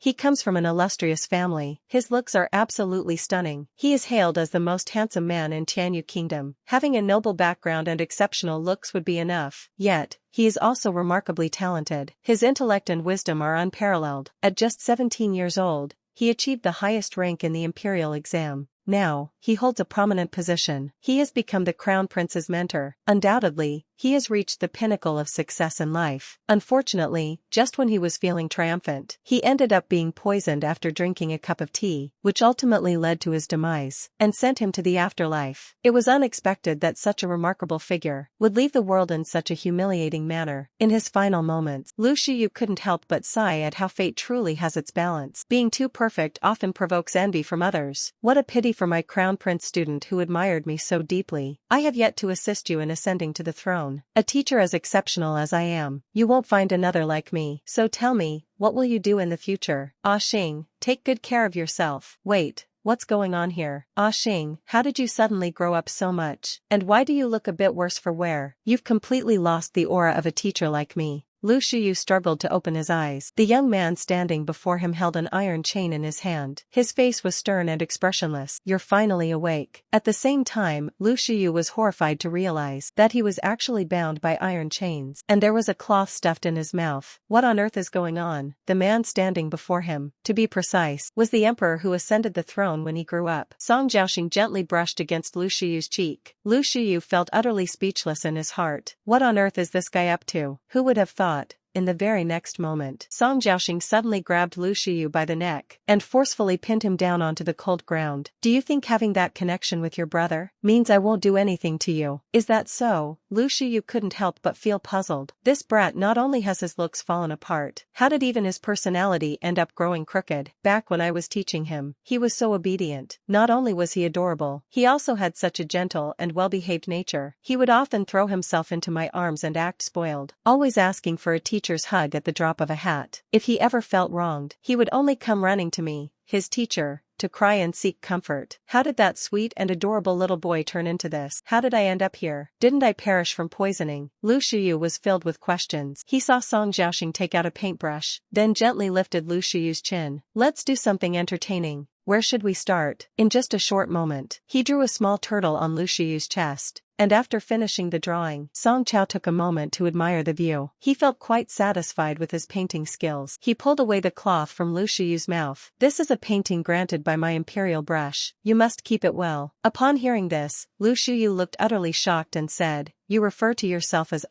He comes from an illustrious family. His looks are absolutely stunning. He is hailed as the most handsome man in Tianyu Kingdom. Having a noble background and exceptional looks would be enough. Yet, he is also remarkably talented. His intellect and wisdom are unparalleled. At just 17 years old, he achieved the highest rank in the imperial exam. Now, he holds a prominent position. He has become the crown prince's mentor. Undoubtedly, he has reached the pinnacle of success in life. Unfortunately, just when he was feeling triumphant, he ended up being poisoned after drinking a cup of tea, which ultimately led to his demise and sent him to the afterlife. It was unexpected that such a remarkable figure would leave the world in such a humiliating manner. In his final moments, Lu Shiyu couldn't help but sigh at how fate truly has its balance. Being too perfect often provokes envy from others. What a pity for my crown prince student who admired me so deeply. I have yet to assist you in ascending to the throne. A teacher as exceptional as I am, you won't find another like me. So tell me, what will you do in the future? Ah Xing, take good care of yourself. Wait, what's going on here? Ah Xing, how did you suddenly grow up so much? And why do you look a bit worse for wear? You've completely lost the aura of a teacher like me. Lu Shiyu struggled to open his eyes. The young man standing before him held an iron chain in his hand. His face was stern and expressionless. You're finally awake. At the same time, Lu Shiyu was horrified to realize that he was actually bound by iron chains, and there was a cloth stuffed in his mouth. What on earth is going on? The man standing before him, to be precise, was the emperor who ascended the throne when he grew up. Song Jiaoxing gently brushed against Lu Shiyu's cheek. Lu Shiyu felt utterly speechless in his heart. What on earth is this guy up to? Who would have thought? In the very next moment, Song Jiaoxing suddenly grabbed Lu Shiyu by the neck and forcefully pinned him down onto the cold ground. Do you think having that connection with your brother means I won't do anything to you? Is that so? Lu Shiyu couldn't help but feel puzzled. This brat not only has his looks fallen apart, how did even his personality end up growing crooked? Back when I was teaching him, he was so obedient. Not only was he adorable, he also had such a gentle and well-behaved nature. He would often throw himself into my arms and act spoiled, always asking for a teacher's hug at the drop of a hat. If he ever felt wronged, he would only come running to me, his teacher, to cry and seek comfort. How did that sweet and adorable little boy turn into this? How did I end up here? Didn't I perish from poisoning? Lu Shiyu was filled with questions. He saw Song Jiaoxing take out a paintbrush, then gently lifted Lu Shiyu's chin. Let's do something entertaining. Where should we start? In just a short moment, he drew a small turtle on Lu Shiyu's chest. And after finishing the drawing, Song Chao took a moment to admire the view. He felt quite satisfied with his painting skills. He pulled away the cloth from Lu Shiyu's mouth. This is a painting granted by my imperial brush. You must keep it well. Upon hearing this, Lu Shiyu looked utterly shocked and said, You refer to yourself as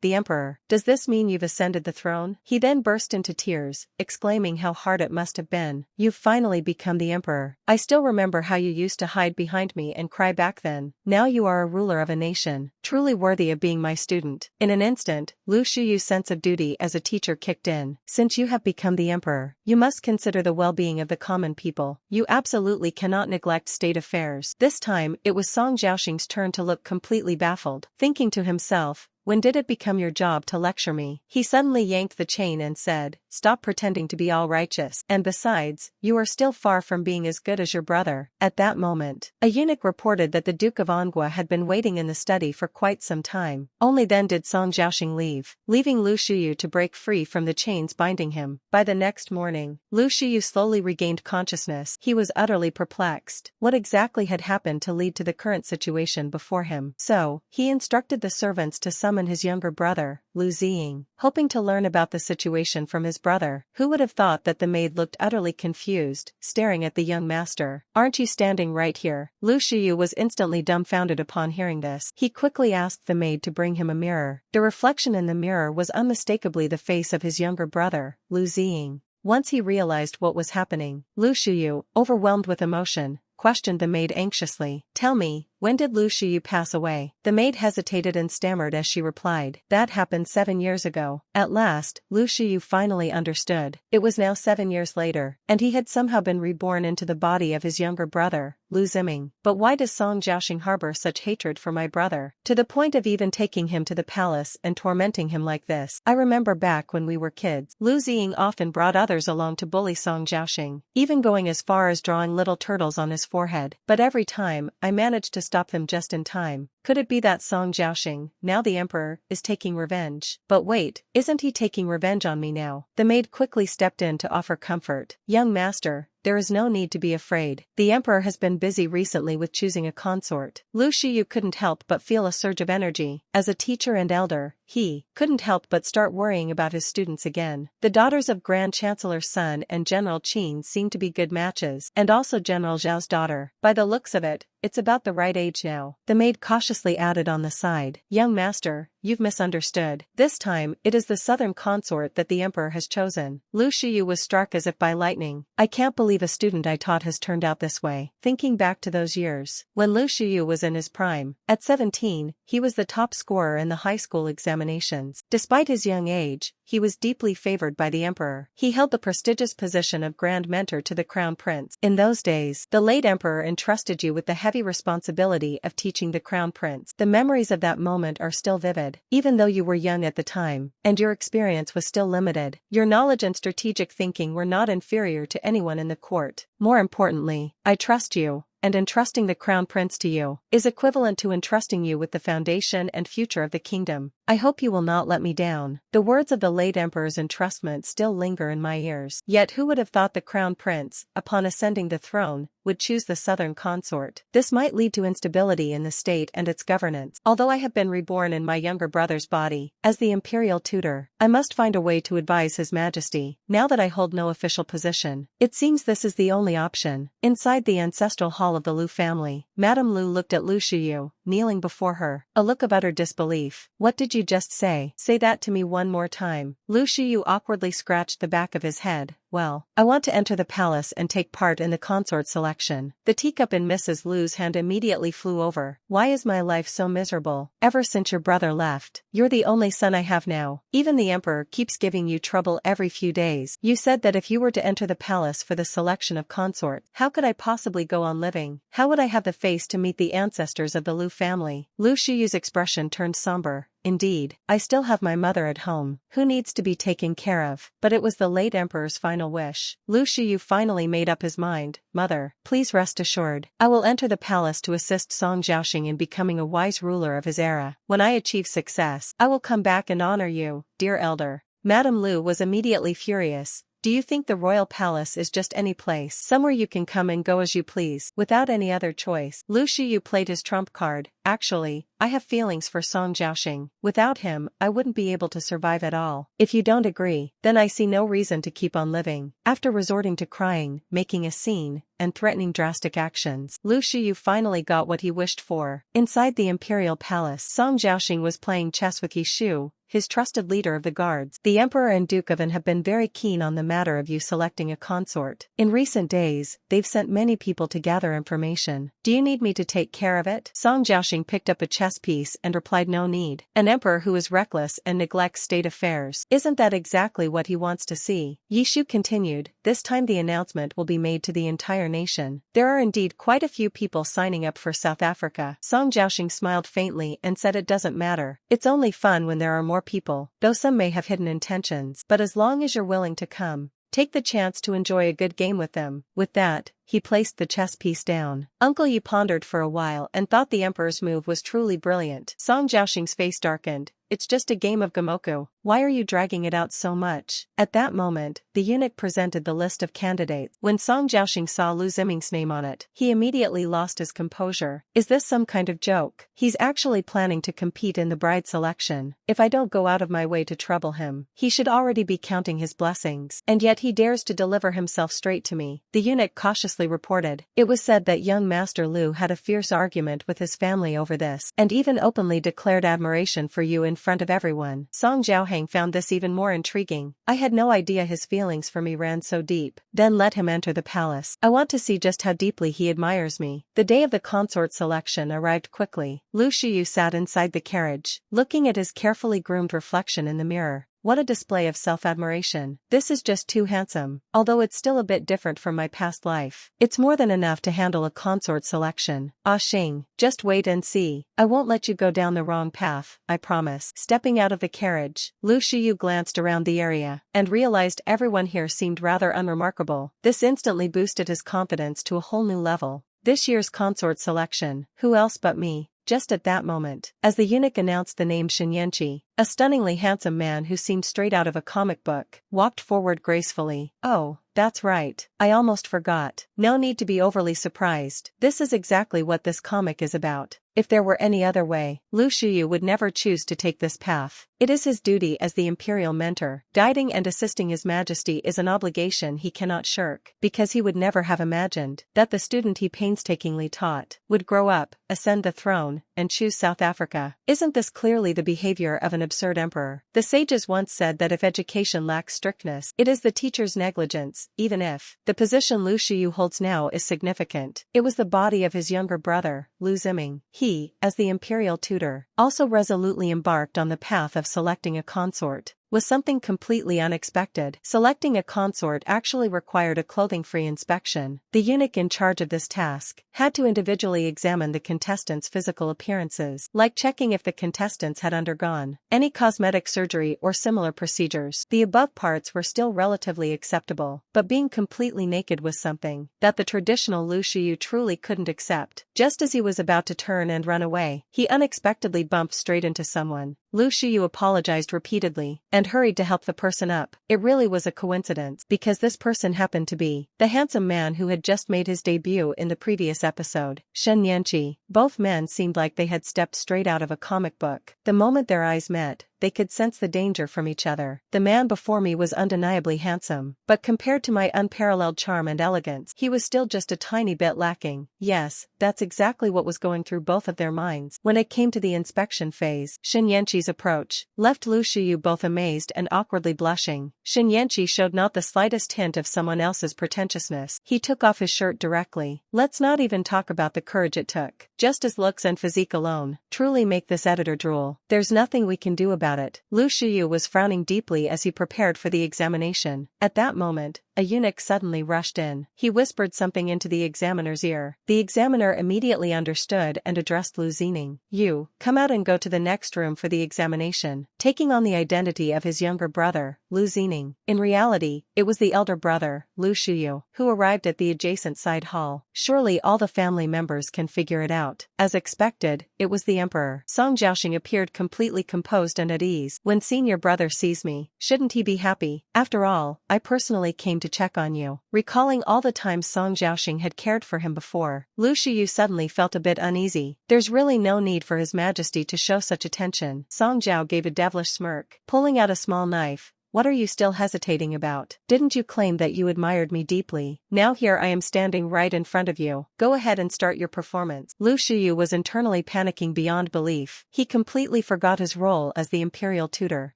the emperor. Does this mean you've ascended the throne? He then burst into tears, exclaiming how hard it must have been. You've finally become the emperor. I still remember how you used to hide behind me and cry back then. Now you are a ruler of a nation, truly worthy of being my student. In an instant, Lu Shiyu's sense of duty as a teacher kicked in. Since you have become the emperor, you must consider the well-being of the common people. You absolutely cannot neglect state affairs. This time, it was Song Jiaoxing's turn to look completely baffled, thinking to himself, when did it become your job to lecture me? He suddenly yanked the chain and said, Stop pretending to be all righteous. And besides, you are still far from being as good as your brother. At that moment, a eunuch reported that the Duke of Manhwa had been waiting in the study for quite some time. Only then did Song Jiaoxing leave, leaving Lu Shiyu to break free from the chains binding him. By the next morning, Lu Shiyu slowly regained consciousness. He was utterly perplexed. What exactly had happened to lead to the current situation before him? So, he instructed the servants to summon his younger brother, Lu Ziying, hoping to learn about the situation from his brother. Who would have thought that the maid looked utterly confused, staring at the young master. Aren't you standing right here? Lu Shiyu was instantly dumbfounded upon hearing this. He quickly asked the maid to bring him a mirror. The reflection in the mirror was unmistakably the face of his younger brother, Lu Ziying. Once he realized what was happening, Lu Shiyu, overwhelmed with emotion, questioned the maid anxiously. Tell me, when did Lu Shiyu pass away? The maid hesitated and stammered as she replied. That happened 7 years ago. At last, Lu Shiyu finally understood. It was now 7 years later, and he had somehow been reborn into the body of his younger brother, Lu Ziming. But why does Song Jiaoxing harbor such hatred for my brother, to the point of even taking him to the palace and tormenting him like this? I remember back when we were kids, Lu Ziying often brought others along to bully Song Jiaoxing, even going as far as drawing little turtles on his forehead. But every time, I managed to stop them just in time. Could it be that Song Jiaoxing, now the emperor, is taking revenge? But wait, isn't he taking revenge on me now? The maid quickly stepped in to offer comfort. Young master, there is no need to be afraid. The emperor has been busy recently with choosing a consort. Lu Shiyu couldn't help but feel a surge of energy. As a teacher and elder, he couldn't help but start worrying about his students again. The daughters of Grand Chancellor Sun and General Qin seem to be good matches, and also General Zhao's daughter. By the looks of it, it's about the right age now. The maid cautiously added on the side. Young master, you've misunderstood. This time, it is the southern consort that the emperor has chosen. Lu Shiyu was struck as if by lightning. I can't believe a student I taught has turned out this way. Thinking back to those years, when Lu Shiyu was in his prime, at 17, he was the top scorer in the high school examinations. Despite his young age, he was deeply favored by the emperor. He held the prestigious position of Grand Mentor to the Crown Prince. In those days, the late emperor entrusted you with the heavy responsibility of teaching the Crown Prince. The memories of that moment are still vivid, even though you were young at the time, and your experience was still limited. Your knowledge and strategic thinking were not inferior to anyone in the court. More importantly, I trust you, and entrusting the Crown Prince to you is equivalent to entrusting you with the foundation and future of the kingdom. I hope you will not let me down. The words of the late emperor's entrustment still linger in my ears. Yet who would have thought the Crown Prince, upon ascending the throne, would choose the southern consort? This might lead to instability in the state and its governance. Although I have been reborn in my younger brother's body, as the imperial tutor, I must find a way to advise His Majesty, now that I hold no official position. It seems this is the only option. Inside the ancestral hall of the Lu family, Madame Lu looked at Lu Shiyu, kneeling before her, a look of utter disbelief. What did you just say? Say that to me one more time. Lu Shiyu awkwardly scratched the back of his head. Well, I want to enter the palace and take part in the consort selection. The teacup in Mrs. Lu's hand immediately flew over. Why is my life so miserable? Ever since your brother left, you're the only son I have now. Even the emperor keeps giving you trouble every few days. You said that if you were to enter the palace for the selection of consort, how could I possibly go on living? How would I have the face to meet the ancestors of the Lu family? Lu Shiyu's expression turned somber. Indeed, I still have my mother at home, who needs to be taken care of. But it was the late emperor's final wish. Lu Shiyu finally made up his mind. Mother, please rest assured, I will enter the palace to assist Song Jiaoxing in becoming a wise ruler of his era. When I achieve success, I will come back and honor you, dear elder. Madame Lu was immediately furious. Do you think the royal palace is just any place, somewhere you can come and go as you please, without any other choice? Lu Shiyu played his trump card. Actually, I have feelings for Song Jiaoxing. Without him, I wouldn't be able to survive at all. If you don't agree, then I see no reason to keep on living. After resorting to crying, making a scene, and threatening drastic actions, Lu Shiyu finally got what he wished for. Inside the imperial palace, Song Jiaoxing was playing chess with Yi Shu, his trusted leader of the guards. The emperor and Duke of An have been very keen on the matter of you selecting a consort. In recent days, they've sent many people to gather information. Do you need me to take care of it? Song Jiaoxing picked up a chess piece and replied, no need. An emperor who is reckless and neglects state affairs. Isn't that exactly what he wants to see? Yi Shu continued, this time the announcement will be made to the entire nation. There are indeed quite a few people signing up for South Africa. Song Jiaoxing smiled faintly and said it doesn't matter. It's only fun when there are more people, though some may have hidden intentions. But as long as you're willing to come, take the chance to enjoy a good game with them. With that, he placed the chess piece down. Uncle Yi pondered for a while and thought the emperor's move was truly brilliant. Song Jiaoxing's face darkened. It's just a game of Gamoku. Why are you dragging it out so much? At that moment, the eunuch presented the list of candidates. When Song Jiaoxing saw Lu Ziming's name on it, he immediately lost his composure. Is this some kind of joke? He's actually planning to compete in the bride selection. If I don't go out of my way to trouble him, he should already be counting his blessings. And yet he dares to deliver himself straight to me. The eunuch cautiously reported. It was said that young Master Lu had a fierce argument with his family over this, and even openly declared admiration for you in front of everyone. Song Jiaoheng found this even more intriguing. I had no idea his feelings for me ran so deep. Then let him enter the palace. I want to see just how deeply he admires me. The day of the consort selection arrived quickly. Lu Shiyu sat inside the carriage, looking at his carefully groomed reflection in the mirror. What a display of self-admiration. This is just too handsome, although it's still a bit different from my past life. It's more than enough to handle a consort selection. Ah Xing, just wait and see. I won't let you go down the wrong path, I promise. Stepping out of the carriage, Lu Shiyu glanced around the area, and realized everyone here seemed rather unremarkable. This instantly boosted his confidence to a whole new level. This year's consort selection, who else but me? just at that moment, as the eunuch announced the name Shinyenchi, a stunningly handsome man who seemed straight out of a comic book, walked forward gracefully. "Oh, that's right. I almost forgot. No need to be overly surprised. This is exactly what this comic is about. If there were any other way, Lu Shiyu would never choose to take this path. It is his duty as the imperial mentor. Guiding and assisting His Majesty is an obligation he cannot shirk, because he would never have imagined that the student he painstakingly taught would grow up, ascend the throne, and choose South Africa. Isn't this clearly the behavior of an absurd emperor? The sages once said that if education lacks strictness, it is the teacher's negligence, even if the position Lu Shiyu holds now is significant. It was the body of his younger brother, Lu Ziming. He, as the imperial tutor, also resolutely embarked on the path of selecting a consort. Was something completely unexpected. Selecting a consort actually required a clothing-free inspection. The eunuch in charge of this task had to individually examine the contestants' physical appearances, like checking if the contestants had undergone any cosmetic surgery or similar procedures. The above parts were still relatively acceptable, but being completely naked was something that the traditional Lu Shiyu truly couldn't accept. Just as he was about to turn and run away, he unexpectedly bumped straight into someone. Lu Shiyu apologized repeatedly and hurried to help the person up. It really was a coincidence, because this person happened to be the handsome man who had just made his debut in the previous episode, Shen Yanqi. Both men seemed like they had stepped straight out of a comic book. The moment their eyes met, they could sense the danger from each other. The man before me was undeniably handsome, but compared to my unparalleled charm and elegance, he was still just a tiny bit lacking. Yes, that's exactly what was going through both of their minds. When it came to the inspection phase, Shen Yanqi's approach left Lu Shiyu both amazed and awkwardly blushing. Shen Yanqi showed not the slightest hint of someone else's pretentiousness. He took off his shirt directly. Let's not even talk about the courage it took. Just as looks and physique alone truly make this editor drool, there's nothing we can do about it. Lu Shiyu was frowning deeply as he prepared for the examination. At that moment, a eunuch suddenly rushed in. He whispered something into the examiner's ear. The examiner immediately understood and addressed Lu Zining. "You, come out and go to the next room for the examination." Taking on the identity of his younger brother, Lu Zining. In reality, it was the elder brother, Lu Shiyu, who arrived at the adjacent side hall. Surely all the family members can figure it out. As expected, it was the emperor. Song Jiaoxing appeared completely composed and at ease. "When senior brother sees me, shouldn't he be happy? After all, I personally came to check on you." Recalling all the times Song Jiaoxing had cared for him before, Lu Shiyu suddenly felt a bit uneasy. There's really no need for His Majesty to show such attention. Song Jiao gave a devilish smirk, pulling out a small knife. "What are you still hesitating about? Didn't you claim that you admired me deeply? Now here I am standing right in front of you. Go ahead and start your performance." Lu Shiyu was internally panicking beyond belief. He completely forgot his role as the imperial tutor.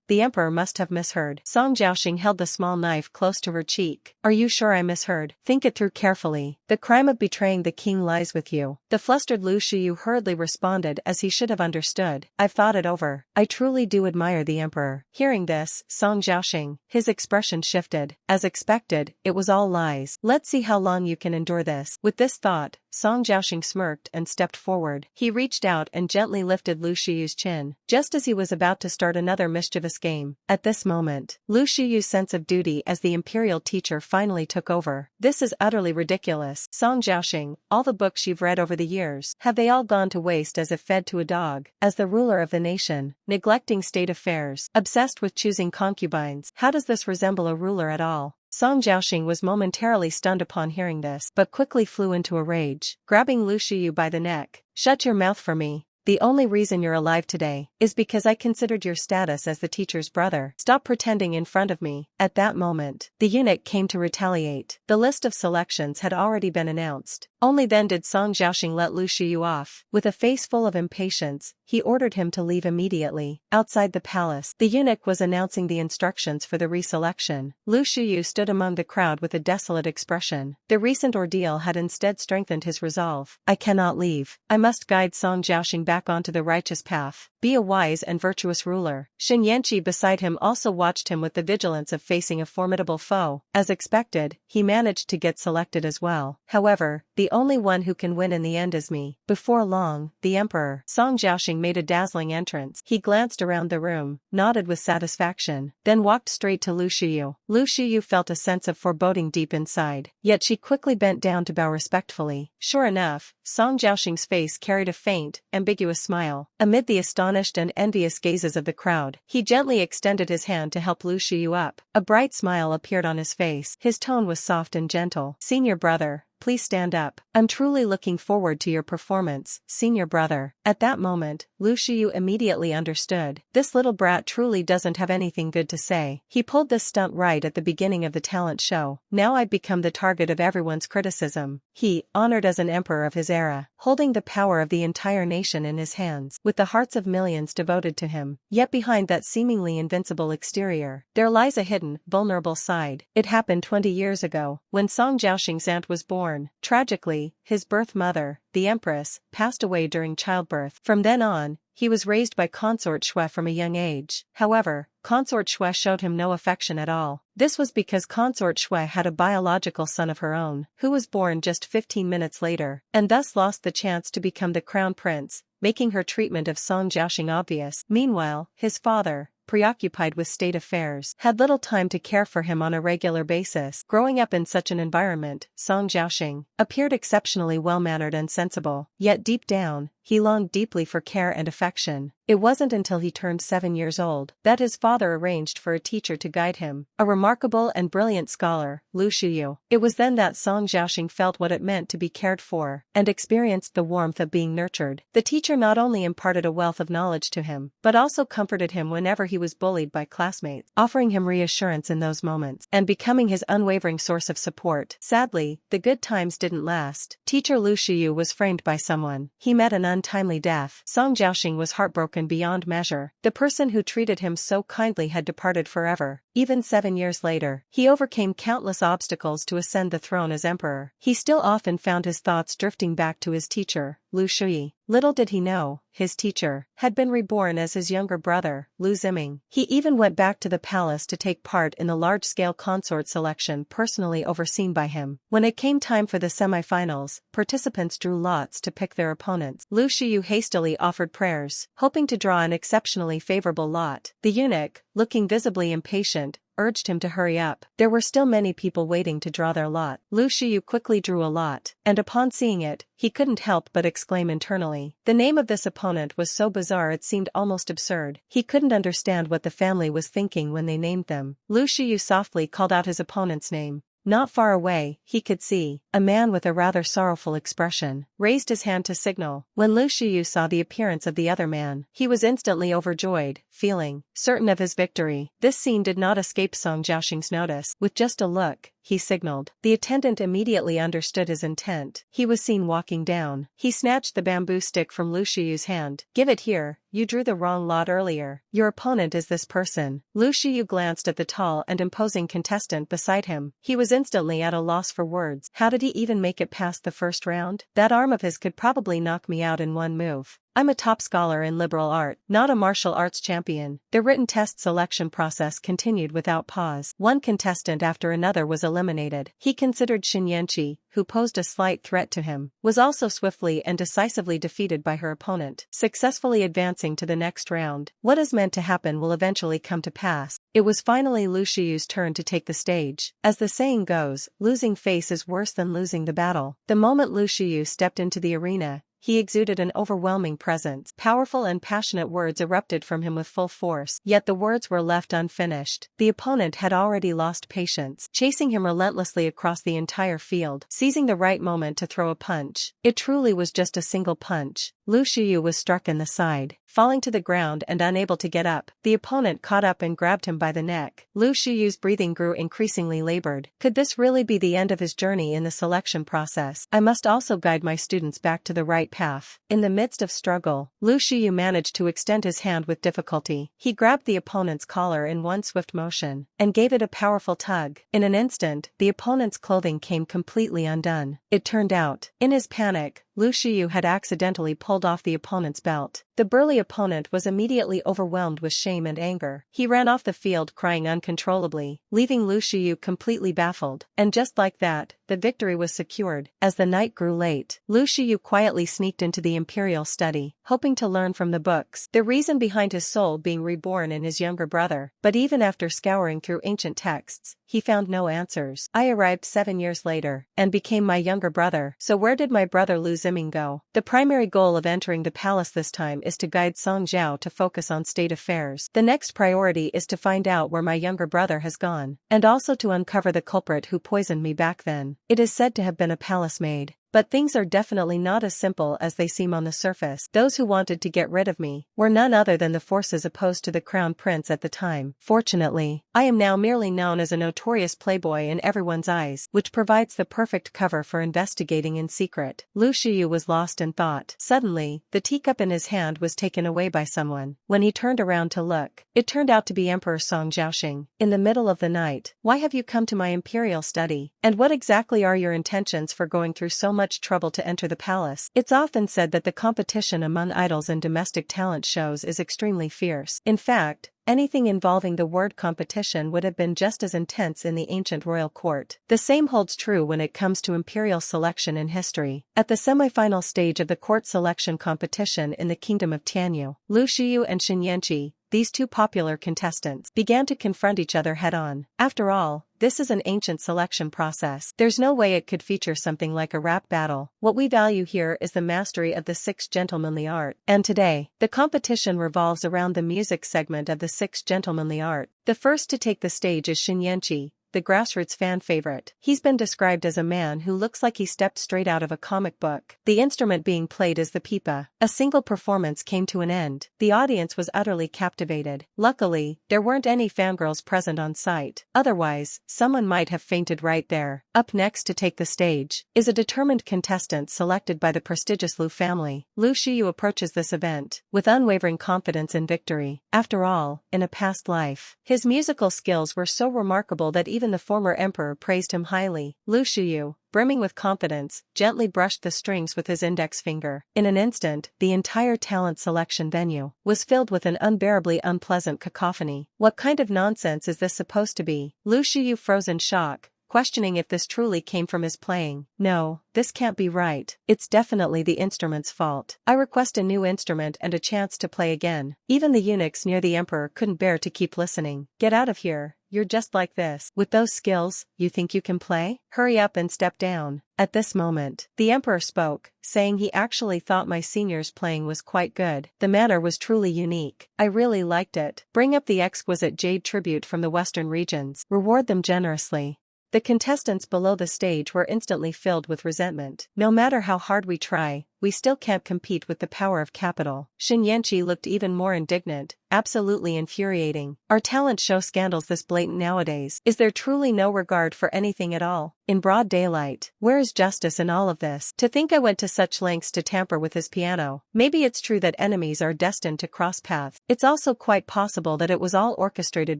The emperor must have misheard. Song Jiaoxing held the small knife close to her cheek. "Are you sure I misheard? Think it through carefully. The crime of betraying the king lies with you." The flustered Lu Shiyu hurriedly responded as he should have understood. "I've thought it over. I truly do admire the emperor." Hearing this, Song Jiaoxing, his expression shifted. As expected, it was all lies. "Let's see how long you can endure this." With this thought, Song Jiaoxing smirked and stepped forward. He reached out and gently lifted Lu Shiyu's chin, just as he was about to start another mischievous game. At this moment, Lu Shiyu's sense of duty as the imperial teacher finally took over. "This is utterly ridiculous. Song Jiaoxing, all the books you've read over the years, have they all gone to waste as if fed to a dog? As the ruler of the nation, neglecting state affairs, obsessed with choosing concubines, how does this resemble a ruler at all?" Song Jiaoxing was momentarily stunned upon hearing this, but quickly flew into a rage. Grabbing Lu Shiyu by the neck, "Shut your mouth for me. The only reason you're alive today is because I considered your status as the teacher's brother. Stop pretending in front of me." At that moment, the eunuch came to retaliate. The list of selections had already been announced. Only then did Song Jiaoxing let Lu Shiyu off. With a face full of impatience, he ordered him to leave immediately. Outside the palace, the eunuch was announcing the instructions for the reselection. Lu Shiyu stood among the crowd with a desolate expression. The recent ordeal had instead strengthened his resolve. "I cannot leave. I must guide Song Jiaoxing back onto the righteous path. Be a wise and virtuous ruler." Shen Yanqi beside him also watched him with the vigilance of facing a formidable foe. As expected, he managed to get selected as well. However, the only one who can win in the end is me. Before long, the emperor, Song Jiaoxing, made a dazzling entrance. He glanced around the room, nodded with satisfaction, then walked straight to Lu Shiyu. Lu Shiyu felt a sense of foreboding deep inside, yet she quickly bent down to bow respectfully. Sure enough, Song Jiaoxing's face carried a faint, ambiguous smile. Amid the astonished and envious gazes of the crowd, he gently extended his hand to help Lu Shiyu up. A bright smile appeared on his face. His tone was soft and gentle. Senior brother, please stand up. I'm truly looking forward to your performance, senior brother. At that moment, Lu Shiyu immediately understood. This little brat truly doesn't have anything good to say. He pulled this stunt right at the beginning of the talent show. Now I'd become the target of everyone's criticism. He, honored as an emperor of his era, holding the power of the entire nation in his hands, with the hearts of millions devoted to him. Yet behind that seemingly invincible exterior, there lies a hidden, vulnerable side. It happened 20 years ago, when Song Jiaoxing's aunt was born. Tragically, his birth mother, the empress, passed away during childbirth. From then on, he was raised by consort Xue from a young age. However, consort Xue showed him no affection at all. This was because consort Xue had a biological son of her own, who was born just 15 minutes later, and thus lost the chance to become the crown prince, making her treatment of Song Jiaoxing obvious. Meanwhile, his father, preoccupied with state affairs, had little time to care for him on a regular basis. Growing up in such an environment, Song Jiaoxing appeared exceptionally well-mannered and sensible, yet deep down, he longed deeply for care and affection. It wasn't until he turned 7 years old that his father arranged for a teacher to guide him, a remarkable and brilliant scholar, Lu Shiyu. It was then that Song Jiaoxing felt what it meant to be cared for, and experienced the warmth of being nurtured. The teacher not only imparted a wealth of knowledge to him, but also comforted him whenever he was bullied by classmates, offering him reassurance in those moments, and becoming his unwavering source of support. Sadly, the good times didn't last. Teacher Lu Shiyu was framed by someone. He met an untimely death. Song Jiaoxing was heartbroken beyond measure. The person who treated him so kindly had departed forever. Even 7 years later, he overcame countless obstacles to ascend the throne as emperor. He still often found his thoughts drifting back to his teacher, Lu Shui. Little did he know, his teacher had been reborn as his younger brother, Lu Ziming. He even went back to the palace to take part in the large-scale consort selection personally overseen by him. When it came time for the semi-finals, participants drew lots to pick their opponents. Lu Shiyu hastily offered prayers, hoping to draw an exceptionally favorable lot. The eunuch, looking visibly impatient, urged him to hurry up. There were still many people waiting to draw their lot. Lu Shiyu quickly drew a lot, and upon seeing it, he couldn't help but exclaim internally. The name of this opponent was so bizarre it seemed almost absurd. He couldn't understand what the family was thinking when they named them. Lu Shiyu softly called out his opponent's name. Not far away, he could see a man with a rather sorrowful expression raised his hand to signal. When Lu Shiyu saw the appearance of the other man, he was instantly overjoyed, feeling certain of his victory. This scene did not escape Song Jiaoxing's notice. With just a look, he signaled. The attendant immediately understood his intent. He was seen walking down. He snatched the bamboo stick from Lu Shiyu's hand. Give it here, you drew the wrong lot earlier. Your opponent is this person. Lu Shiyu glanced at the tall and imposing contestant beside him. He was instantly at a loss for words. How did he even make it past the first round? That arm of his could probably knock me out in one move. I'm a top scholar in liberal art, not a martial arts champion. The written test selection process continued without pause. One contestant after another was eliminated. He considered Xin Yanqi, who posed a slight threat to him, was also swiftly and decisively defeated by her opponent, successfully advancing to the next round. What is meant to happen will eventually come to pass. It was finally Lu Shiyu's turn to take the stage. As the saying goes, losing face is worse than losing the battle. The moment Lu Shiyu stepped into the arena, he exuded an overwhelming presence. Powerful and passionate words erupted from him with full force. Yet the words were left unfinished. The opponent had already lost patience, chasing him relentlessly across the entire field, seizing the right moment to throw a punch. It truly was just a single punch. Lu Shiyu was struck in the side, falling to the ground and unable to get up. The opponent caught up and grabbed him by the neck. Lu Shiyu's breathing grew increasingly labored. Could this really be the end of his journey in the selection process? I must also guide my students back to the right path. In the midst of struggle, Lu Shiyu managed to extend his hand with difficulty. He grabbed the opponent's collar in one swift motion, and gave it a powerful tug. In an instant, the opponent's clothing came completely undone. It turned out, in his panic, Lu Shiyu had accidentally pulled off the opponent's belt. The burly opponent was immediately overwhelmed with shame and anger. He ran off the field crying uncontrollably, leaving Lu Shiyu completely baffled. And just like that, the victory was secured. As the night grew late, Lu Shiyu quietly sneaked into the imperial study, hoping to learn from the books the reason behind his soul being reborn in his younger brother. But even after scouring through ancient texts, he found no answers. I arrived 7 years later, and became my younger brother. So where did my brother Lu Ziming go? The primary goal of entering the palace this time is to guide Song Zhao to focus on state affairs. The next priority is to find out where my younger brother has gone, and also to uncover the culprit who poisoned me back then. It is said to have been a palace maid. But things are definitely not as simple as they seem on the surface. Those who wanted to get rid of me were none other than the forces opposed to the crown prince at the time. Fortunately, I am now merely known as a notorious playboy in everyone's eyes, which provides the perfect cover for investigating in secret. Lu Shiyu was lost in thought. Suddenly, the teacup in his hand was taken away by someone. When he turned around to look, it turned out to be Emperor Song Zhaoxing. In the middle of the night, why have you come to my imperial study? And what exactly are your intentions for going through so much trouble to enter the palace? It's often said that the competition among idols and domestic talent shows is extremely fierce. In fact, anything involving the word competition would have been just as intense in the ancient royal court. The same holds true when it comes to imperial selection in history. At the semi-final stage of the court selection competition in the kingdom of Tianyu, Lu Shiyu and Xin Yanqi, these two popular contestants, began to confront each other head-on. After all, this is an ancient selection process. There's no way it could feature something like a rap battle. What we value here is the mastery of the sixth gentlemanly art. And today, the competition revolves around the music segment of the sixth gentlemanly art. The first to take the stage is Xin Yanqi, the grassroots fan favorite. He's been described as a man who looks like he stepped straight out of a comic book. The instrument being played is the pipa. A single performance came to an end. The audience was utterly captivated. Luckily, there weren't any fangirls present on site. Otherwise, someone might have fainted right there. Up next to take the stage is a determined contestant selected by the prestigious Lu family. Lu Shiyu approaches this event with unwavering confidence in victory. After all, in a past life, his musical skills were so remarkable that even the former emperor praised him highly. Lu Shiyu, brimming with confidence, gently brushed the strings with his index finger. In an instant, the entire talent selection venue was filled with an unbearably unpleasant cacophony. What kind of nonsense is this supposed to be? Lu Shiyu froze in shock, questioning if this truly came from his playing. No, this can't be right. It's definitely the instrument's fault. I request a new instrument and a chance to play again. Even the eunuchs near the emperor couldn't bear to keep listening. Get out of here. You're just like this. With those skills, you think you can play? Hurry up and step down. At this moment, the emperor spoke, saying he actually thought my senior's playing was quite good. The manner was truly unique. I really liked it. Bring up the exquisite jade tribute from the western regions. Reward them generously. The contestants below the stage were instantly filled with resentment. No matter how hard we try, we still can't compete with the power of capital. Xin Yanqi looked even more indignant, absolutely infuriating. Our talent show scandals this blatant nowadays. Is there truly no regard for anything at all? In broad daylight, where is justice in all of this? To think I went to such lengths to tamper with his piano. Maybe it's true that enemies are destined to cross paths. It's also quite possible that it was all orchestrated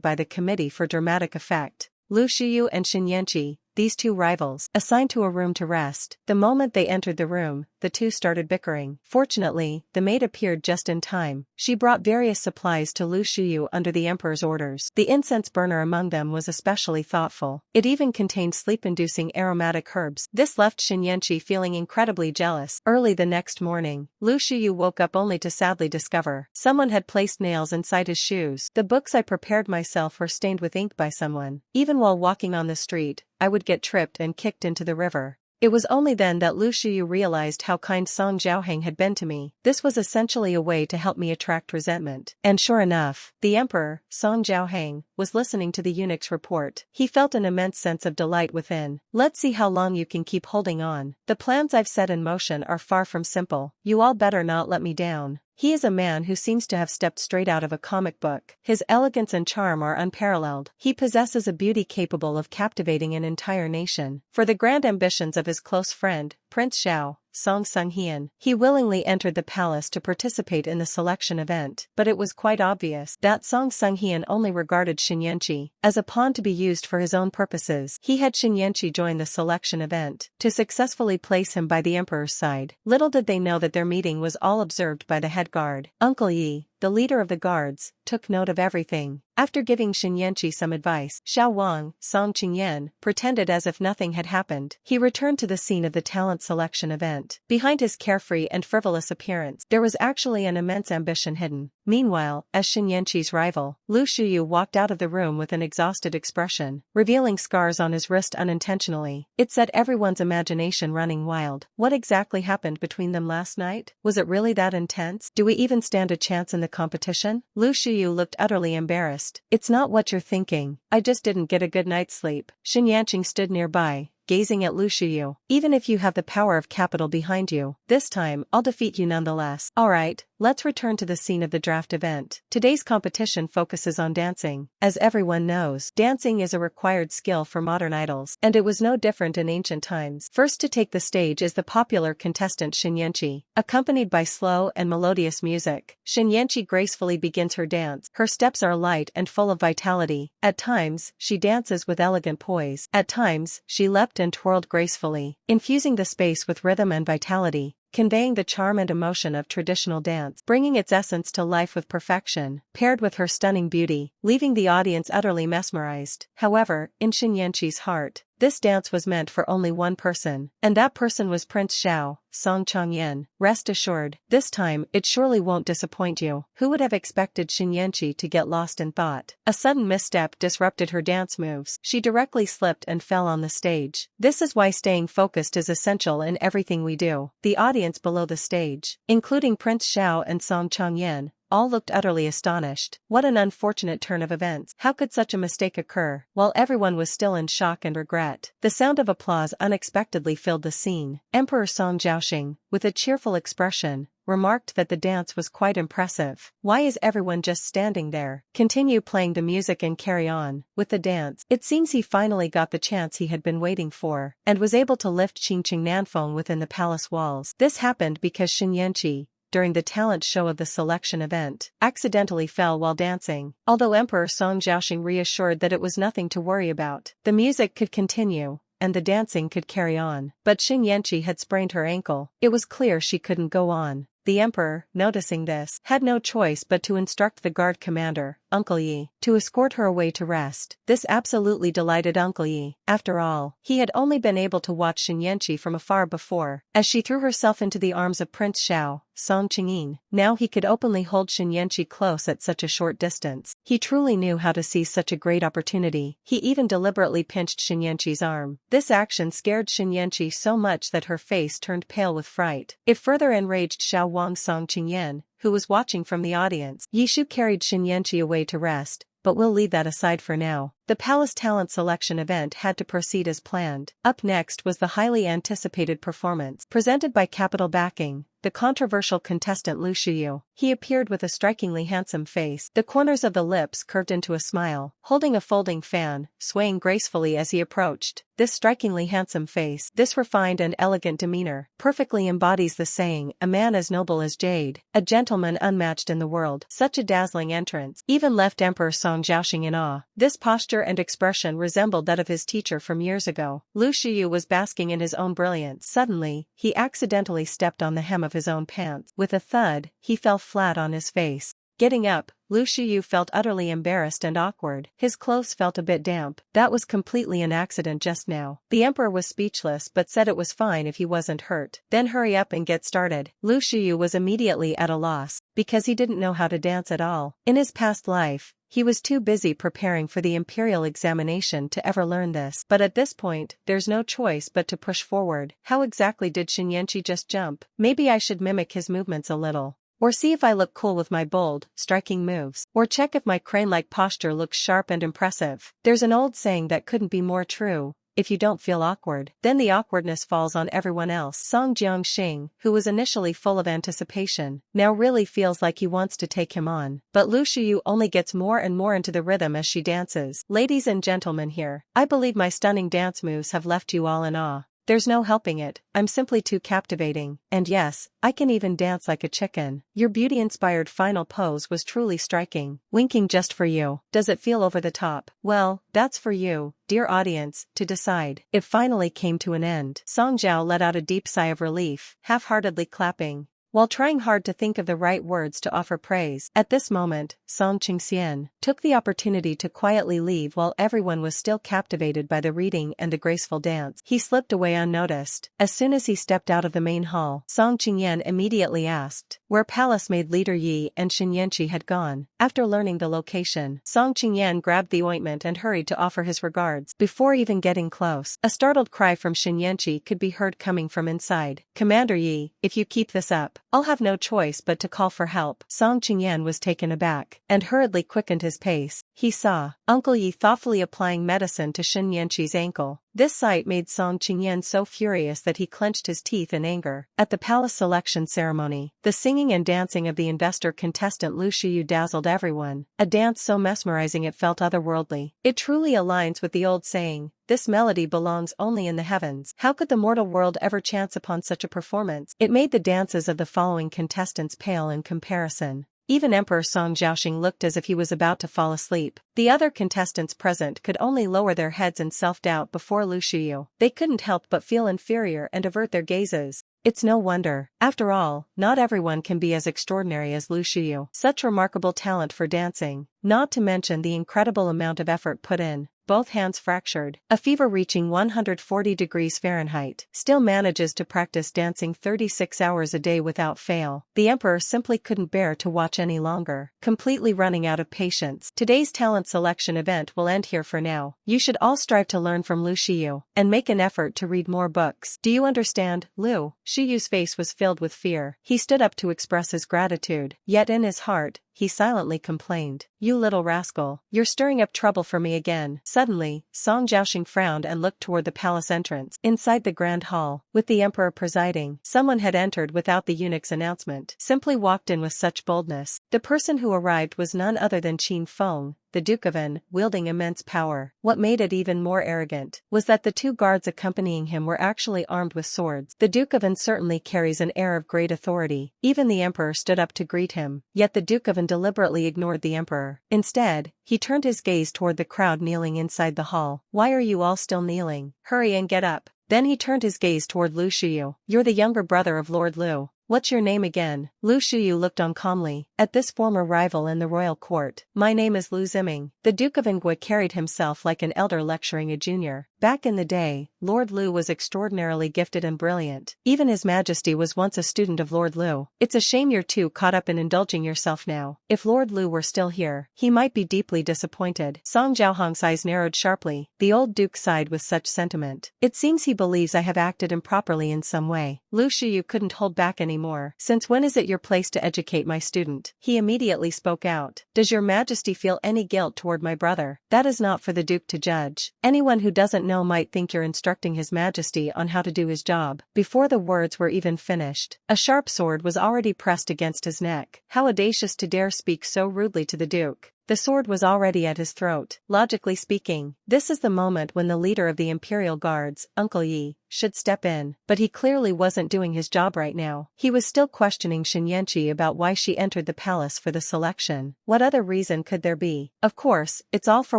by the Committee for Dramatic Effect. Lu Shiyu and Xin Yanqi, these two rivals, assigned to a room to rest. The moment they entered the room, the two started bickering. Fortunately, the maid appeared just in time. She brought various supplies to Lu Shiyu under the emperor's orders. The incense burner among them was especially thoughtful. It even contained sleep-inducing aromatic herbs. This left Xin Yanqi feeling incredibly jealous. Early the next morning, Lu Shiyu woke up only to sadly discover someone had placed nails inside his shoes. The books I prepared myself were stained with ink by someone. Even while walking on the street, I would get tripped and kicked into the river. It was only then that Lu Shiyu realized how kind Song Zhaoheng had been to me. This was essentially a way to help me attract resentment. And sure enough, the emperor, Song Zhaoheng, was listening to the eunuch's report. He felt an immense sense of delight within. Let's see how long you can keep holding on. The plans I've set in motion are far from simple. You all better not let me down. He is a man who seems to have stepped straight out of a comic book. His elegance and charm are unparalleled. He possesses a beauty capable of captivating an entire nation. For the grand ambitions of his close friend, Prince Xiao, Song Sung-hyeon. He willingly entered the palace to participate in the selection event, but it was quite obvious that Song Sung-hyeon only regarded Shin Yanqi as a pawn to be used for his own purposes. He had Shin Yanqi join the selection event to successfully place him by the emperor's side. Little did they know that their meeting was all observed by the head guard. Uncle Yi, the leader of the guards, took note of everything. After giving Shin Yanqi some advice, Xiao Wang, Song Qingyan, pretended as if nothing had happened. He returned to the scene of the talent selection event. Behind his carefree and frivolous appearance, there was actually an immense ambition hidden. Meanwhile, as Shin Yanqi's rival, Lu Shuyu walked out of the room with an exhausted expression, revealing scars on his wrist unintentionally. It set everyone's imagination running wild. What exactly happened between them last night? Was it really that intense? Do we even stand a chance in the competition? Lu Shuyu looked utterly embarrassed. It's not what you're thinking. I just didn't get a good night's sleep. Shin Yanqing stood nearby, gazing at Lu Shuyu. Even if you have the power of capital behind you, this time I'll defeat you nonetheless. Alright, let's return to the scene of the draft event. Today's competition focuses on dancing. As everyone knows, dancing is a required skill for modern idols, and it was no different in ancient times. First to take the stage is the popular contestant Shin Yanqi. Accompanied by slow and melodious music, Shin Yanqi gracefully begins her dance. Her steps are light and full of vitality. At times, she dances with elegant poise. At times, she leapt and twirled gracefully, infusing the space with rhythm and vitality, conveying the charm and emotion of traditional dance, bringing its essence to life with perfection, paired with her stunning beauty, leaving the audience utterly mesmerized. However, in Shin Yanqi's heart, this dance was meant for only one person, and that person was Prince Xiao, Song Changyan. Rest assured, this time it surely won't disappoint you. Who would have expected Shin Yanqi to get lost in thought? A sudden misstep disrupted her dance moves. She directly slipped and fell on the stage. This is why staying focused is essential in everything we do. The audience below the stage, including Prince Xiao and Song Changyan, all looked utterly astonished. What an unfortunate turn of events. How could such a mistake occur? While everyone was still in shock and regret, the sound of applause unexpectedly filled the scene. Emperor Song Jiaoxing, with a cheerful expression, remarked that the dance was quite impressive. Why is everyone just standing there? Continue playing the music and carry on with the dance. It seems he finally got the chance he had been waiting for, and was able to lift Qingqing Nanfeng within the palace walls. This happened because Shin Yanqi, during the talent show of the selection event, accidentally fell while dancing. Although Emperor Song Jiaoxing reassured that it was nothing to worry about, the music could continue, and the dancing could carry on. But Shin Yanqi had sprained her ankle. It was clear she couldn't go on. The emperor, noticing this, had no choice but to instruct the guard commander, Uncle Yi, to escort her away to rest. This absolutely delighted Uncle Yi. After all, he had only been able to watch Shin Yanqi from afar before, as she threw herself into the arms of Prince Xiao, Song Qingyin. Now he could openly hold Shin Yanqi close at such a short distance. He truly knew how to seize such a great opportunity. He even deliberately pinched Shin Yanqi's arm. This action scared Shin Yanqi so much that her face turned pale with fright. It further enraged Xiao Wang Song Qingyan, who was watching from the audience. Yishu carried Shin Yanqi away to rest, but we'll leave that aside for now. The palace talent selection event had to proceed as planned. Up next was the highly anticipated performance, presented by Capital Backing, the controversial contestant Lu Shuyu. He appeared with a strikingly handsome face, the corners of the lips curved into a smile, holding a folding fan, swaying gracefully as he approached. This strikingly handsome face, this refined and elegant demeanor, perfectly embodies the saying, a man as noble as jade, a gentleman unmatched in the world. Such a dazzling entrance even left Emperor Song Jiaoxing in awe. This posture and expression resembled that of his teacher from years ago. Lu Shuyu was basking in his own brilliance. Suddenly, he accidentally stepped on the hem of his own pants. With a thud, he fell flat on his face. Getting up, Lu Shuyu felt utterly embarrassed and awkward. His clothes felt a bit damp. That was completely an accident just now. The emperor was speechless but said it was fine if he wasn't hurt. Then hurry up and get started. Lu Shuyu was immediately at a loss, because he didn't know how to dance at all. In his past life, he was too busy preparing for the imperial examination to ever learn this. But at this point, there's no choice but to push forward. How exactly did Shin Yanqi just jump? Maybe I should mimic his movements a little. Or see if I look cool with my bold, striking moves. Or check if my crane-like posture looks sharp and impressive. There's an old saying that couldn't be more true. If you don't feel awkward, then the awkwardness falls on everyone else. Song Jiaoxing, who was initially full of anticipation, now really feels like he wants to take him on. But Lu Shuyu only gets more and more into the rhythm as she dances. Ladies and gentlemen, here, I believe my stunning dance moves have left you all in awe. There's no helping it, I'm simply too captivating, and yes, I can even dance like a chicken. Your beauty-inspired final pose was truly striking. Winking just for you. Does it feel over the top? Well, that's for you, dear audience, to decide. It finally came to an end. Song Jiao let out a deep sigh of relief, half-heartedly clapping, while trying hard to think of the right words to offer praise. At this moment, Song Qingxian took the opportunity to quietly leave while everyone was still captivated by the reading and the graceful dance. He slipped away unnoticed. As soon as he stepped out of the main hall, Song Qingyan immediately asked where palace maid leader Yi and Shen Yanqi had gone. After learning the location, Song Qingyan grabbed the ointment and hurried to offer his regards. Before even getting close, a startled cry from Shen Yanqi could be heard coming from inside. Commander Yi, if you keep this up, I'll have no choice but to call for help. Song Qingyan was taken aback and hurriedly quickened his pace. He saw Uncle Yi thoughtfully applying medicine to Shen Yanqi's ankle. This sight made Song Qingyan so furious that he clenched his teeth in anger. At the palace selection ceremony, the singing and dancing of the investor contestant Lu Shiyu dazzled everyone, a dance so mesmerizing it felt otherworldly. It truly aligns with the old saying, this melody belongs only in the heavens. How could the mortal world ever chance upon such a performance? It made the dances of the following contestants pale in comparison. Even Emperor Song Zhaoxing looked as if he was about to fall asleep. The other contestants present could only lower their heads in self-doubt before Lu Shiyu. They couldn't help but feel inferior and avert their gazes. It's no wonder. After all, not everyone can be as extraordinary as Lu Shiyu. Such remarkable talent for dancing, not to mention the incredible amount of effort put in. Both hands fractured, a fever reaching 140 degrees Fahrenheit, still manages to practice dancing 36 hours a day without fail. The emperor simply couldn't bear to watch any longer, completely running out of patience. Today's talent selection event will end here for now. You should all strive to learn from Lu Shiyu, and make an effort to read more books. Do you understand, Lu? Shiyu's face was filled with fear. He stood up to express his gratitude, yet in his heart, he silently complained. You little rascal, you're stirring up trouble for me again. Suddenly, Song Zhaoxing frowned and looked toward the palace entrance. Inside the grand hall, with the emperor presiding, someone had entered without the eunuch's announcement, simply walked in with such boldness. The person who arrived was none other than Qin Feng, the Duke of An, wielding immense power. What made it even more arrogant was that the two guards accompanying him were actually armed with swords. The Duke of An certainly carries an air of great authority. Even the emperor stood up to greet him, yet the Duke of An deliberately ignored the emperor. Instead, he turned his gaze toward the crowd kneeling inside the hall. Why are you all still kneeling? Hurry and get up. Then he turned his gaze toward Lu Shiyu. You're the younger brother of Lord Lu. What's your name again? Lu Shiyu looked on calmly at this former rival in the royal court. My name is Lu Ziming. The Duke of Ingwe carried himself like an elder lecturing a junior. Back in the day, Lord Lu was extraordinarily gifted and brilliant. Even His Majesty was once a student of Lord Lu. It's a shame you're too caught up in indulging yourself now. If Lord Lu were still here, he might be deeply disappointed. Song Zhaohong's eyes narrowed sharply. The old duke sighed with such sentiment. It seems he believes I have acted improperly in some way. Lu Shiyu couldn't hold back anymore. Since when is it your place to educate my student? He immediately spoke out. Does your majesty feel any guilt toward my brother? That is not for the duke to judge. Anyone who doesn't know might think you're instructing his majesty on how to do his job. Before the words were even finished, a sharp sword was already pressed against his neck. How audacious to dare speak so rudely to the duke. The sword was already at his throat. Logically speaking, this is the moment when the leader of the Imperial Guards, Uncle Yi, should step in, but he clearly wasn't doing his job right now. He was still questioning Shen Yanqi about why she entered the palace for the selection. What other reason could there be? Of course, it's all for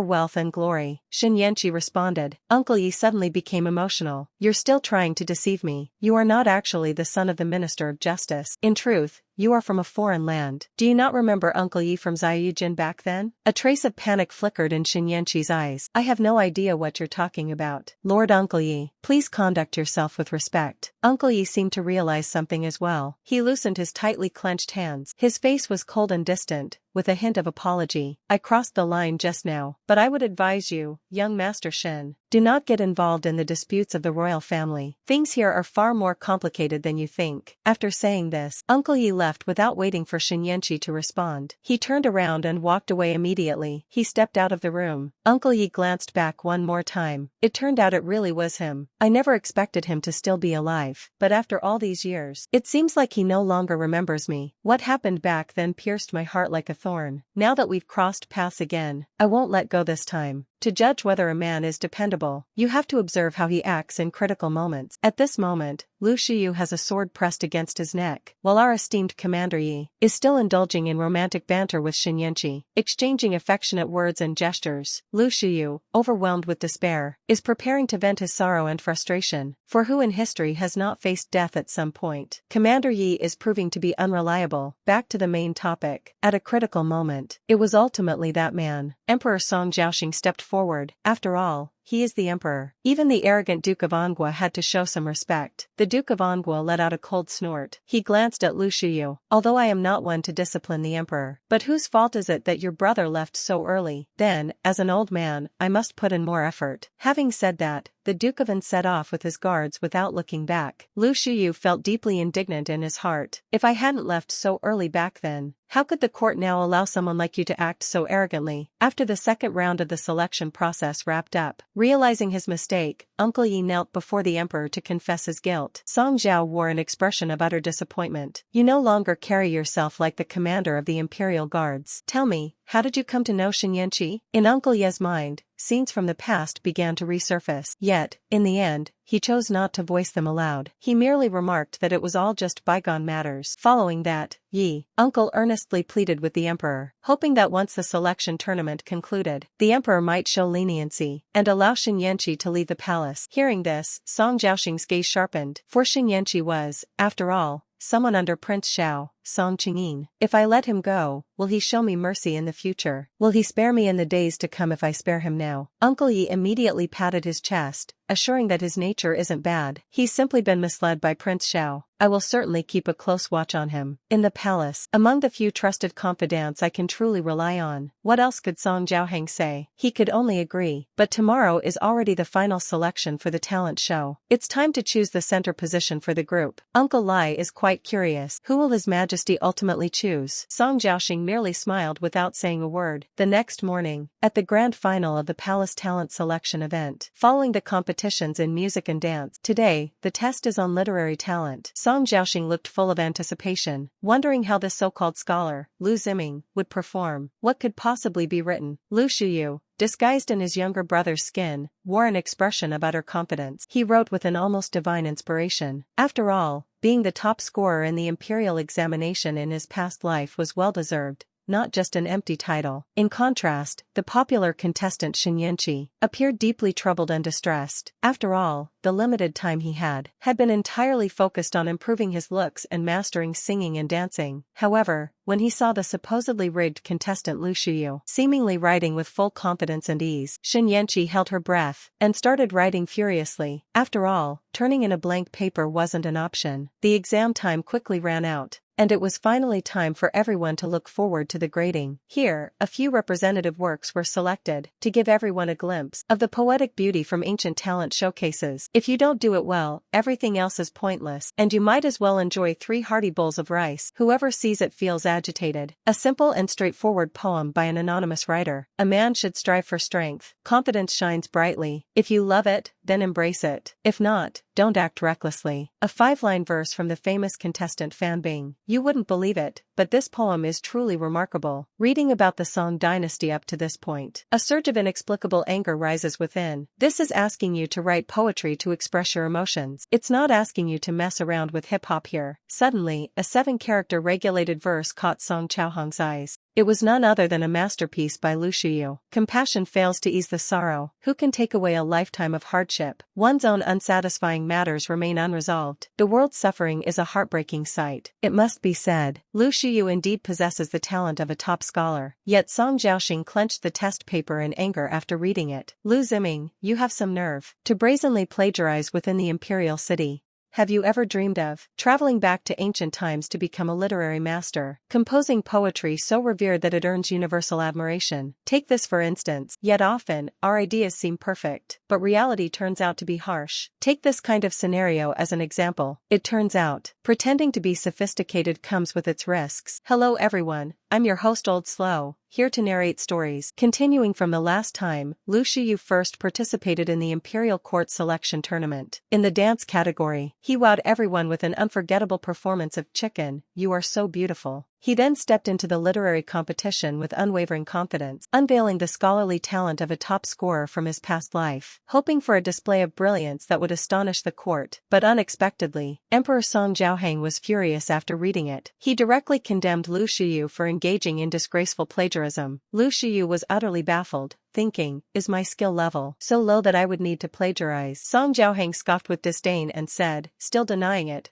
wealth and glory, Shen Yanqi responded. Uncle Yi suddenly became emotional. You're still trying to deceive me. You are not actually the son of the Minister of Justice. In truth, you are from a foreign land. Do you not remember Uncle Yi from Ziyujin back then? A trace of panic flickered in Shen Yanqi's eyes. I have no idea what you're talking about. Lord Uncle Yi, please conduct yourself with respect. Uncle Yi seemed to realize something as well. He loosened his tightly clenched hands. His face was cold and distant, with a hint of apology. I crossed the line just now, but I would advise you, young Master Shen, do not get involved in the disputes of the royal family. Things here are far more complicated than you think. After saying this, Uncle Yi left without waiting for Shen Yanqi to respond. He turned around and walked away immediately. He stepped out of the room. Uncle Yi glanced back one more time. It turned out it really was him. I never expected him to still be alive, but after all these years, it seems like he no longer remembers me. What happened back then pierced my heart like a thorn. Now that we've crossed paths again, I won't let go this time. To judge whether a man is dependable, you have to observe how he acts in critical moments. At this moment, Lu Shiyu has a sword pressed against his neck, while our esteemed Commander Yi is still indulging in romantic banter with Shin Yanqi, exchanging affectionate words and gestures. Lu Shiyu, overwhelmed with despair, is preparing to vent his sorrow and frustration, for who in history has not faced death at some point? Commander Yi is proving to be unreliable. Back to the main topic. At a critical moment, it was ultimately that man. Emperor Song Jiaoxing stepped forward. After all, he is the emperor. Even the arrogant Duke of Anghua had to show some respect. The Duke of Anghua let out a cold snort. He glanced at Lu Shiyu. Although I am not one to discipline the emperor, but whose fault is it that your brother left so early? Then, as an old man, I must put in more effort. Having said that, the Duke of An set off with his guards without looking back. Lu Shiyu felt deeply indignant in his heart. If I hadn't left so early back then, how could the court now allow someone like you to act so arrogantly? After the second round of the selection process wrapped up, realizing his mistake, Uncle Yi knelt before the emperor to confess his guilt. Song Zhao wore an expression of utter disappointment. You no longer carry yourself like the commander of the imperial guards. Tell me, how did you come to know Shin Yanqi? In Uncle Ye's mind, scenes from the past began to resurface. Yet, in the end, he chose not to voice them aloud. He merely remarked that it was all just bygone matters. Following that, Yi, uncle earnestly pleaded with the emperor, hoping that once the selection tournament concluded, the emperor might show leniency and allow Shin Yanqi to leave the palace. Hearing this, Song Jiaoxing's gaze sharpened, for Shin Yanqi was, after all, someone under Prince Xiao, Song Qingyin. If I let him go, will he show me mercy in the future? Will he spare me in the days to come if I spare him now? Uncle Yi immediately patted his chest, assuring that his nature isn't bad. He's simply been misled by Prince Xiao. I will certainly keep a close watch on him. In the palace, among the few trusted confidants I can truly rely on. What else could Song Jiaoheng say? He could only agree. But tomorrow is already the final selection for the talent show. It's time to choose the center position for the group. Uncle Lai is quite curious. Who will His Majesty ultimately choose? Song Jiaoxing merely smiled without saying a word. The next morning, at the grand final of the palace talent selection event, following the competitions in music and dance, today, the test is on literary talent. Song Jiaoxing looked full of anticipation, wondering how this so-called scholar, Lu Ziming, would perform. What could possibly be written? Lu Shiyu, disguised in his younger brother's skin, wore an expression of utter confidence. He wrote with an almost divine inspiration. After all, being the top scorer in the imperial examination in his past life was well-deserved, not just an empty title. In contrast, the popular contestant Shin Yanqi appeared deeply troubled and distressed. After all, the limited time he had been entirely focused on improving his looks and mastering singing and dancing. However, when he saw the supposedly rigged contestant Lu Shiyu seemingly writing with full confidence and ease, Shin Yanqi held her breath and started writing furiously. After all, turning in a blank paper wasn't an option. The exam time quickly ran out, and it was finally time for everyone to look forward to the grading. Here, a few representative works were selected to give everyone a glimpse of the poetic beauty from ancient talent showcases. If you don't do it well, everything else is pointless, and you might as well enjoy 3 hearty bowls of rice. Whoever sees it feels agitated. A simple and straightforward poem by an anonymous writer. A man should strive for strength. Confidence shines brightly. If you love it, then embrace it. If not, don't act recklessly. A 5-line verse from the famous contestant Fan Bing. You wouldn't believe it, but this poem is truly remarkable. Reading about the Song dynasty up to this point, a surge of inexplicable anger rises within. This is asking you to write poetry to express your emotions. It's not asking you to mess around with hip-hop here. Suddenly, a 7-character regulated verse caught Song Chaohong's eyes. It was none other than a masterpiece by Lu Shiyu. Compassion fails to ease the sorrow. Who can take away a lifetime of hardship? One's own unsatisfying matters remain unresolved. The world's suffering is a heartbreaking sight. It must be said, Lu Shiyu indeed possesses the talent of a top scholar. Yet Song Jiaoxing clenched the test paper in anger after reading it. Lu Ziming, you have some nerve to brazenly plagiarize within the imperial city. Have you ever dreamed of traveling back to ancient times to become a literary master, composing poetry so revered that it earns universal admiration? Take this for instance. Yet often, our ideas seem perfect, but reality turns out to be harsh. Take this kind of scenario as an example. It turns out, pretending to be sophisticated comes with its risks. Hello everyone, I'm your host Old Slow, here to narrate stories. Continuing from the last time, Lu Shiyu first participated in the Imperial Court selection tournament. In the dance category, he wowed everyone with an unforgettable performance of Chicken, You Are So Beautiful. He then stepped into the literary competition with unwavering confidence, unveiling the scholarly talent of a top scorer from his past life, hoping for a display of brilliance that would astonish the court. But unexpectedly, Emperor Song Jiaoheng was furious after reading it. He directly condemned Lu Shiyu for engaging in disgraceful plagiarism. Lu Shiyu was utterly baffled, thinking, is my skill level so low that I would need to plagiarize? Song Jiaoheng scoffed with disdain and said, still denying it,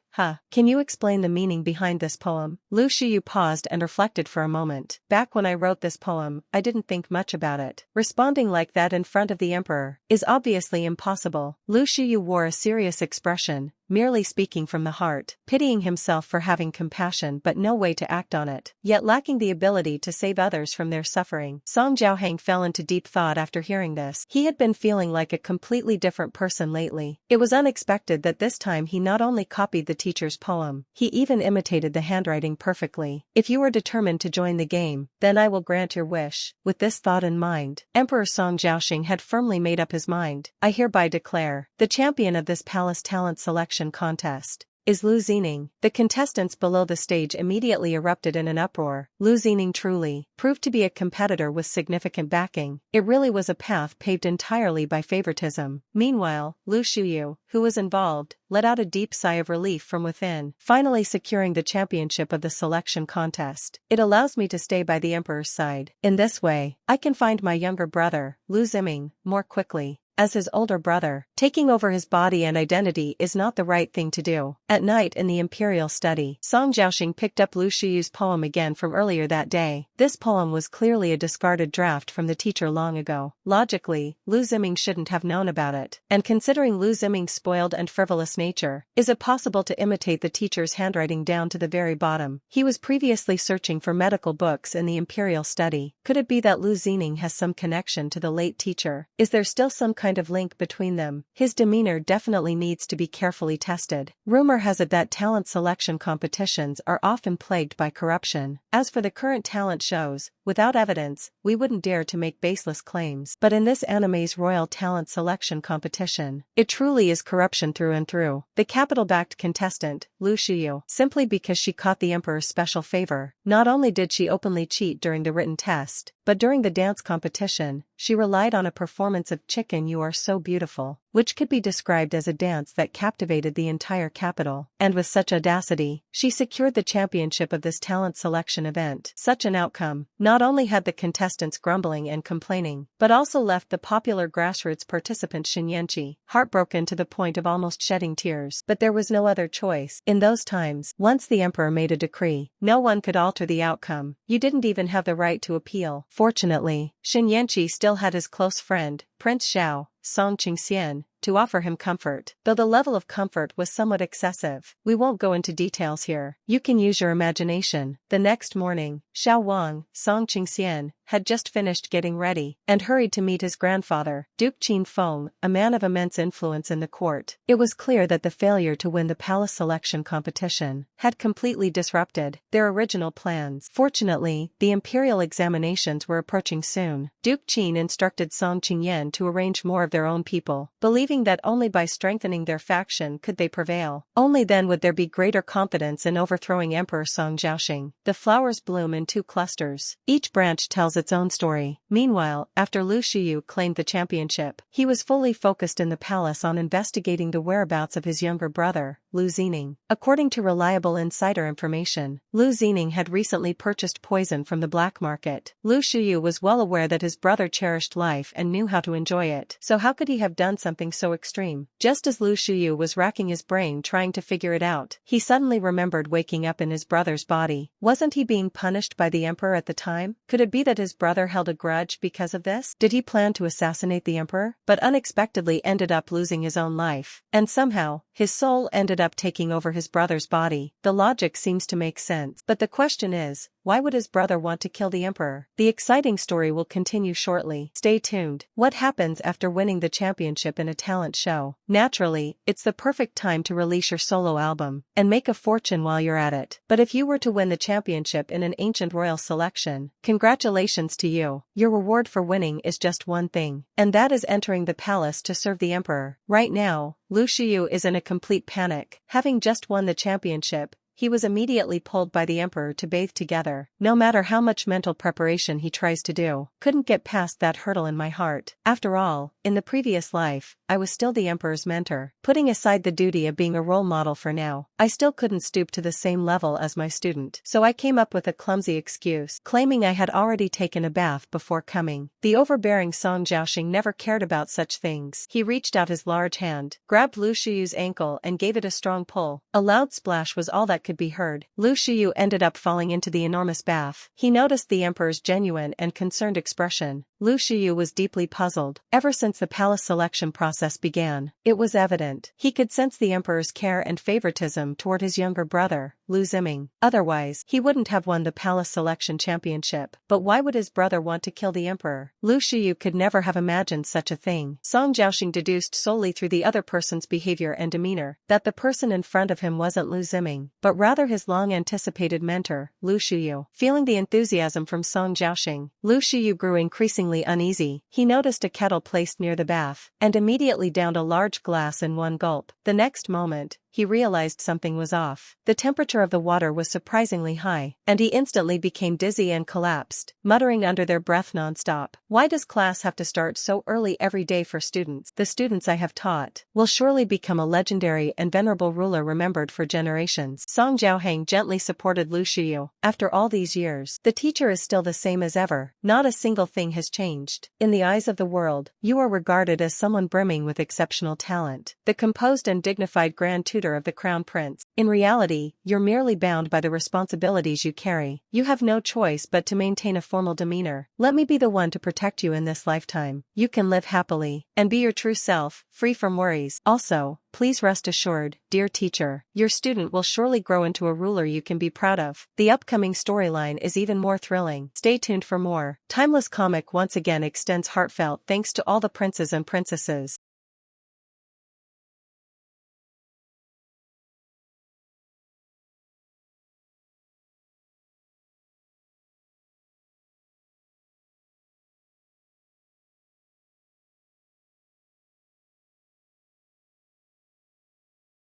can you explain the meaning behind this poem? Lu Shiyu paused and reflected for a moment. Back when I wrote this poem, I didn't think much about it. Responding like that in front of the emperor is obviously impossible. Lu Shiyu wore a serious expression, merely speaking from the heart, pitying himself for having compassion but no way to act on it, yet lacking the ability to save others from their suffering. Song Jiaoheng fell into deep thought after hearing this. He had been feeling like a completely different person lately. It was unexpected that this time he not only copied the teacher's poem, he even imitated the handwriting perfectly. If you are determined to join the game, then I will grant your wish. With this thought in mind, Emperor Song Jiaoheng had firmly made up his mind. I hereby declare, the champion of this palace talent selection contest is Lu Zining. The contestants below the stage immediately erupted in an uproar. Lu Zining truly proved to be a competitor with significant backing. It really was a path paved entirely by favoritism. Meanwhile, Lu Shiyu, who was involved, let out a deep sigh of relief from within, finally securing the championship of the selection contest. It allows me to stay by the emperor's side. In this way, I can find my younger brother, Lu Ziming, more quickly. As his older brother, taking over his body and identity is not the right thing to do. At night in the imperial study, Song Jiaoheng picked up Lu Shiyu's poem again from earlier that day. This poem was clearly a discarded draft from the teacher long ago. Logically, Lu Ziming shouldn't have known about it. And considering Lu Ziming's spoiled and frivolous nature, is it possible to imitate the teacher's handwriting down to the very bottom? He was previously searching for medical books in the imperial study. Could it be that Lu Zining has some connection to the late teacher? Is there still some kind of link between them? His demeanor definitely needs to be carefully tested. Rumor has it that talent selection competitions are often plagued by corruption. As for the current talent shows, without evidence, we wouldn't dare to make baseless claims. But in this anime's royal talent selection competition, it truly is corruption through and through. The capital-backed contestant, Lu Shiyu, simply because she caught the emperor's special favor, not only did she openly cheat during the written test, but during the dance competition, she relied on a performance of Chicken You Are So Beautiful, which could be described as a dance that captivated the entire capital. And with such audacity, she secured the championship of this talent selection event. Such an outcome not only had the contestants grumbling and complaining, but also left the popular grassroots participant Shin Yanqi heartbroken to the point of almost shedding tears. But there was no other choice. In those times, once the emperor made a decree, no one could alter the outcome. You didn't even have the right to appeal. Fortunately, Shin Yanqi still had his close friend, Prince Xiao, Song Qingxian, to offer him comfort. Though the level of comfort was somewhat excessive, we won't go into details here. You can use your imagination. The next morning, Xiao Wang, Song Qingxian, had just finished getting ready, and hurried to meet his grandfather, Duke Qin Feng, a man of immense influence in the court. It was clear that the failure to win the palace selection competition had completely disrupted their original plans. Fortunately, the imperial examinations were approaching soon. Duke Qin instructed Song Qingyan to arrange more of their own people, believing that only by strengthening their faction could they prevail. Only then would there be greater confidence in overthrowing Emperor Song Jiaoxing. The flowers bloom in two clusters. Each branch tells its own story. Meanwhile, after Lu Shiyu claimed the championship, he was fully focused in the palace on investigating the whereabouts of his younger brother, Lu Zining. According to reliable insider information, Lu Zining had recently purchased poison from the black market. Lu Shiyu was well aware that his brother cherished life and knew how to enjoy it. So how could he have done something so extreme? Just as Lu Shiyu was racking his brain trying to figure it out, he suddenly remembered waking up in his brother's body. Wasn't he being punished by the emperor at the time? Could it be that his brother held a grudge because of this? Did he plan to assassinate the emperor, but unexpectedly ended up losing his own life? And somehow, his soul ended up taking over his brother's body. The logic seems to make sense. But the question is, why would his brother want to kill the emperor? The exciting story will continue shortly. Stay tuned. What happens after winning the championship in a talent show? Naturally, it's the perfect time to release your solo album and make a fortune while you're at it. But if you were to win the championship in an ancient royal selection, congratulations to you. Your reward for winning is just one thing, and that is entering the palace to serve the emperor. Right now, Lu Shiyu is in a complete panic. Having just won the championship, he was immediately pulled by the emperor to bathe together. No matter how much mental preparation he tries to do, couldn't get past that hurdle in my heart. After all, in the previous life, I was still the emperor's mentor. Putting aside the duty of being a role model for now, I still couldn't stoop to the same level as my student. So I came up with a clumsy excuse, claiming I had already taken a bath before coming. The overbearing Song Jiaoxing never cared about such things. He reached out his large hand, grabbed Lu Shiyu's ankle and gave it a strong pull. A loud splash was all that could be heard. Lu Shiyu ended up falling into the enormous bath. He noticed the emperor's genuine and concerned expression. Lu Shiyu was deeply puzzled. Ever since the palace selection process began, it was evident. He could sense the emperor's care and favoritism toward his younger brother, Lu Ziming. Otherwise, he wouldn't have won the palace selection championship. But why would his brother want to kill the emperor? Lu Shiyu could never have imagined such a thing. Song Jiaoxing deduced solely through the other person's behavior and demeanor that the person in front of him wasn't Lu Ziming, but rather his long-anticipated mentor, Lu Shiyu. Feeling the enthusiasm from Song Jiaoxing, Lu Shiyu grew increasingly uneasy. He noticed a kettle placed near the bath, and immediately downed a large glass in one gulp. The next moment, he realized something was off. The temperature of the water was surprisingly high, and he instantly became dizzy and collapsed, muttering under their breath non-stop. Why does class have to start so early every day for students? The students I have taught will surely become a legendary and venerable ruler remembered for generations. Song Jiaohang gently supported Lu Shiyu. After all these years, the teacher is still the same as ever. Not a single thing has changed. In the eyes of the world, you are regarded as someone brimming with exceptional talent, the composed and dignified grand tutor of the crown prince. In reality, you're merely bound by the responsibilities you carry. You have no choice but to maintain a formal demeanor. Let me be the one to protect you in this lifetime. You can live happily and be your true self, free from worries. Also, please rest assured, dear teacher, your student will surely grow into a ruler you can be proud of. The upcoming storyline is even more thrilling. Stay tuned for more. Timeless Comic once again extends heartfelt thanks to all the princes and princesses